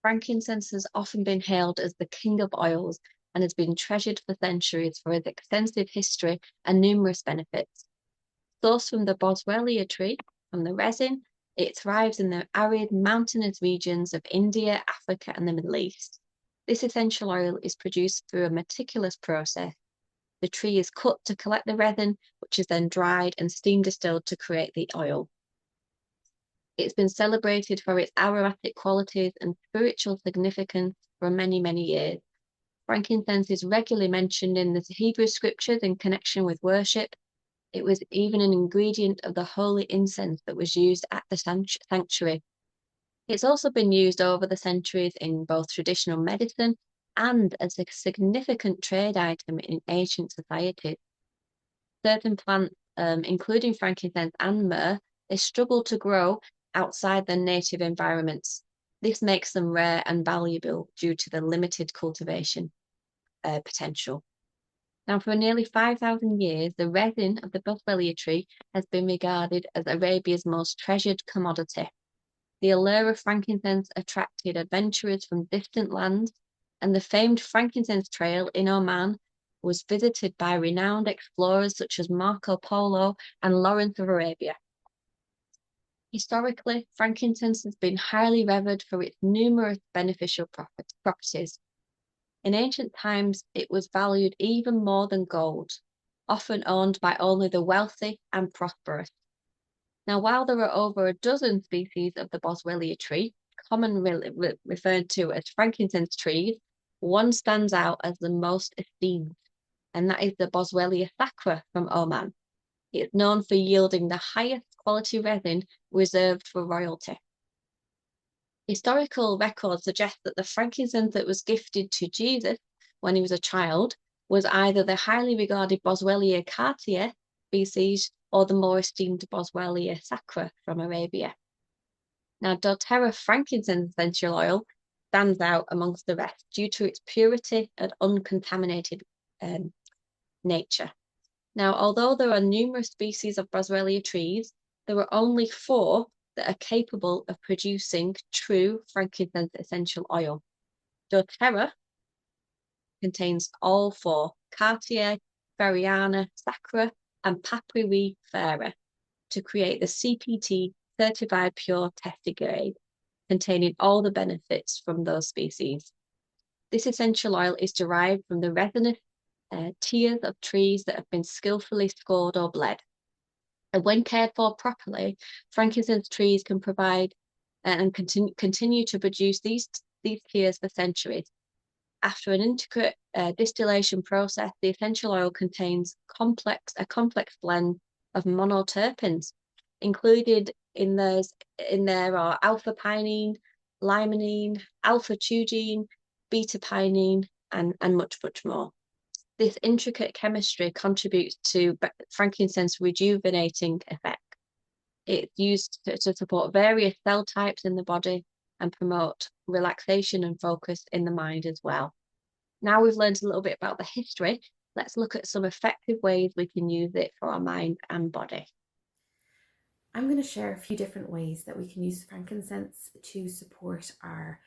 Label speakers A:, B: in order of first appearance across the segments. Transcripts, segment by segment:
A: Frankincense has often been hailed as the king of oils and has been treasured for centuries for its extensive history and numerous benefits. Sourced from the Boswellia tree, from the resin, it thrives in the arid mountainous regions of India, Africa, and the Middle East. This essential oil is produced through a meticulous process. The tree is cut to collect the resin, which is then dried and steam distilled to create the oil. It's been celebrated for its aromatic qualities and spiritual significance for many, many years. Frankincense is regularly mentioned in the Hebrew scriptures in connection with worship. It was even an ingredient of the holy incense that was used at the sanctuary. It's also been used over the centuries in both traditional medicine and as a significant trade item in ancient societies. Certain plants, including frankincense and myrrh, they struggle to grow outside their native environments. This makes them rare and valuable due to the limited cultivation potential. Now, for nearly 5,000 years, the resin of the Boswellia tree has been regarded as Arabia's most treasured commodity. The allure of frankincense attracted adventurers from distant lands, and the famed frankincense trail in Oman was visited by renowned explorers such as Marco Polo and Lawrence of Arabia. Historically, frankincense has been highly revered for its numerous beneficial properties. In ancient times, it was valued even more than gold, often owned by only the wealthy and prosperous. Now, while there are over a dozen species of the Boswellia tree, commonly referred to as frankincense trees, one stands out as the most esteemed, and that is the Boswellia sacra from Oman. It's known for yielding the highest quality resin reserved for royalty. Historical records suggest that the frankincense that was gifted to Jesus when he was a child was either the highly regarded Boswellia cartier species or the more esteemed Boswellia sacra from Arabia. Now, doTERRA frankincense essential oil stands out amongst the rest due to its purity and uncontaminated nature. Now, although there are numerous species of Boswellia trees, there are only 4 that are capable of producing true frankincense essential oil. doTERRA contains all 4, Cartier, Ferriana, Sacra, and Papyrifera, to create the CPT certified pure tested grade, containing all the benefits from those species. This essential oil is derived from the resinous tiers of trees that have been skillfully scored or bled. And when cared for properly, frankincense trees can provide and continue to produce these tiers for centuries. After an intricate distillation process, the essential oil contains a complex blend of monoterpenes. Included in there are alpha-pinene, limonene, alpha-tugene, beta-pinene, and much, much more. This intricate chemistry contributes to frankincense rejuvenating effect. It's used to support various cell types in the body and promote relaxation and focus in the mind as well. Now we've learned a little bit about the history, let's look at some effective ways we can use it for our mind and body.
B: I'm going to share a few different ways that we can use frankincense to support our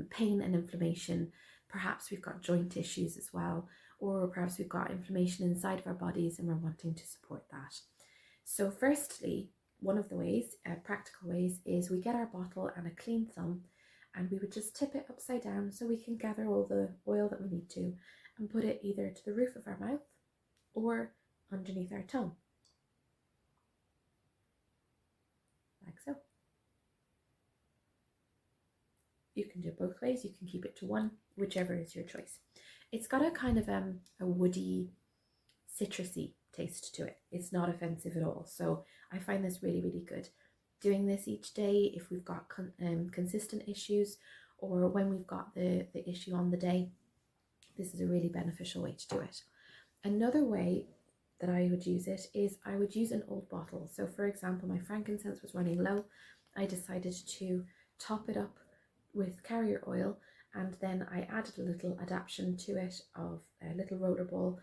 B: pain and inflammation. Perhaps we've got joint issues as well, or perhaps we've got inflammation inside of our bodies and we're wanting to support that. So firstly, one of the ways, practical ways, is we get our bottle and a clean thumb and we would just tip it upside down so we can gather all the oil that we need to and put it either to the roof of our mouth or underneath our tongue. Like so. You can do it both ways. You can keep it to one, whichever is your choice. It's got a kind of a woody, citrusy taste to it. It's not offensive at all. So I find this really, really good. Doing this each day, if we've got consistent issues or when we've got the issue on the day, this is a really beneficial way to do it. Another way that I would use it is I would use an old bottle. So for example, my frankincense was running low. I decided to top it up with carrier oil, and then I added a little adaptation to it of a little roller ball,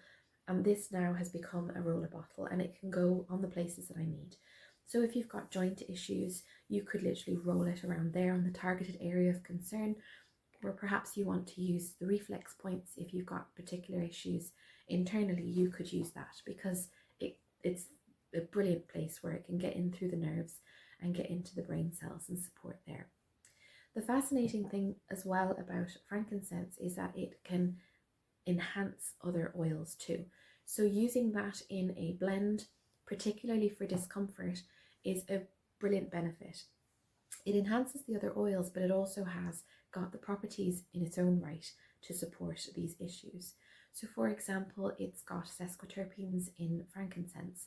B: and this now has become a roller bottle and it can go on the places that I need. So if you've got joint issues, you could literally roll it around there on the targeted area of concern, or perhaps you want to use the reflex points. If you've got particular issues internally, you could use that, because it's a brilliant place where it can get in through the nerves and get into the brain cells and support there. The fascinating thing as well about frankincense is that it can enhance other oils too. So using that in a blend, particularly for discomfort, is a brilliant benefit. It enhances the other oils, but it also has got the properties in its own right to support these issues. So for example, it's got sesquiterpenes in frankincense.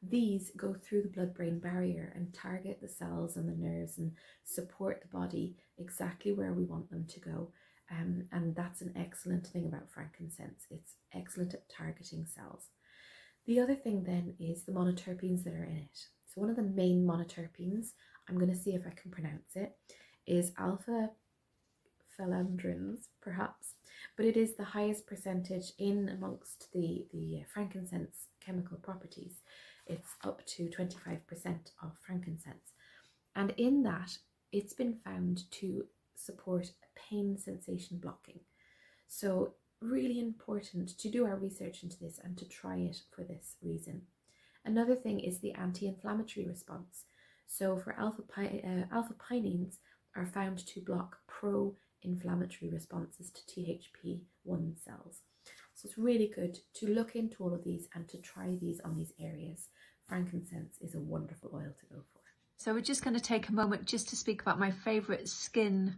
B: These go through the blood-brain barrier and target the cells and the nerves and support the body exactly where we want them to go. And that's an excellent thing about frankincense. It's excellent at targeting cells. The other thing then is the monoterpenes that are in it. So one of the main monoterpenes, I'm going to see if I can pronounce it, is alpha phellandrins, perhaps, but it is the highest percentage in amongst the frankincense chemical properties. It's up to 25% of frankincense. And in that, it's been found to support pain sensation blocking. So really important to do our research into this and to try it for this reason. Another thing is the anti-inflammatory response. So for alpha pinene are found to block pro-inflammatory responses to THP1 cells. So it's really good to look into all of these and to try these on these areas. Frankincense is a wonderful oil to go for.
C: So we're just going to take a moment just to speak about my favourite skin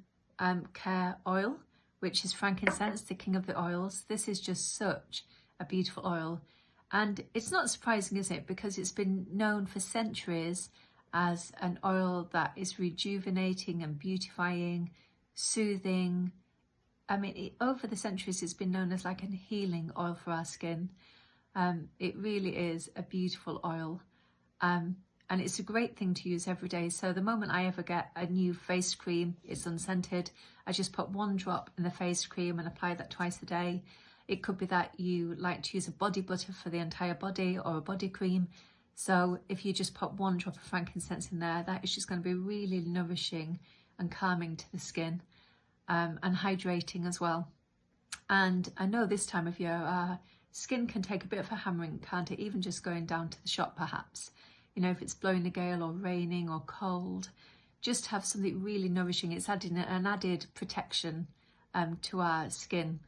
C: care oil, which is frankincense, the king of the oils. This is just such a beautiful oil. And it's not surprising, is it? Because it's been known for centuries as an oil that is rejuvenating and beautifying, soothing. I mean, over the centuries, it's been known as like a healing oil for our skin. It really is a beautiful oil. And it's a great thing to use every day. So the moment I ever get a new face cream, it's unscented, I just put one drop in the face cream and apply that twice a day. It could be that you like to use a body butter for the entire body or a body cream. So if you just put one drop of frankincense in there, that is just going to be really nourishing and calming to the skin, and hydrating as well. And I know this time of year, skin can take a bit of a hammering, can't it? Even just going down to the shop perhaps. You know, if it's blowing a gale or raining or cold, just have something really nourishing. It's adding an added protection to our skin.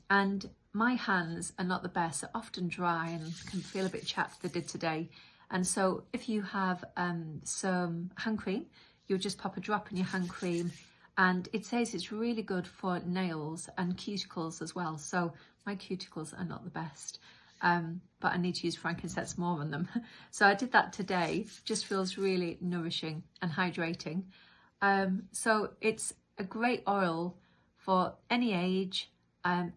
C: And my hands are not the best, they're often dry and can feel a bit chapped, they did today. And so if you have some hand cream, you'll just pop a drop in your hand cream, and it says it's really good for nails and cuticles as well. So my cuticles are not the best, but I need to use frankincense more on them. So I did that today, just feels really nourishing and hydrating. So it's a great oil for any age,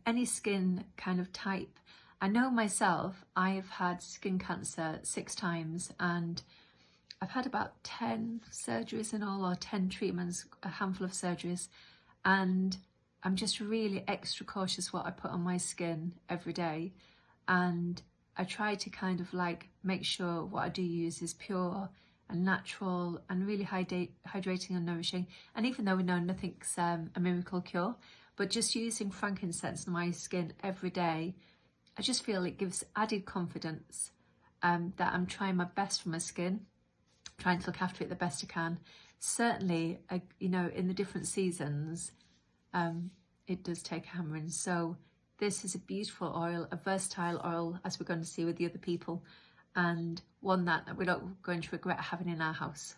C: any skin kind of type. I know myself, I've had skin cancer 6 times and I've had about 10 surgeries in all, or 10 treatments, a handful of surgeries. And I'm just really extra cautious what I put on my skin every day. And I try to kind of like make sure what I do use is pure and natural and really hydrating and nourishing. And even though we know nothing's a miracle cure, but just using frankincense on my skin every day, I just feel it gives added confidence that I'm trying my best for my skin, trying to look after it the best I can. Certainly, you know, in the different seasons, it does take a hammering. So this is a beautiful oil, a versatile oil, as we're going to see with the other people, and one that we're not going to regret having in our house.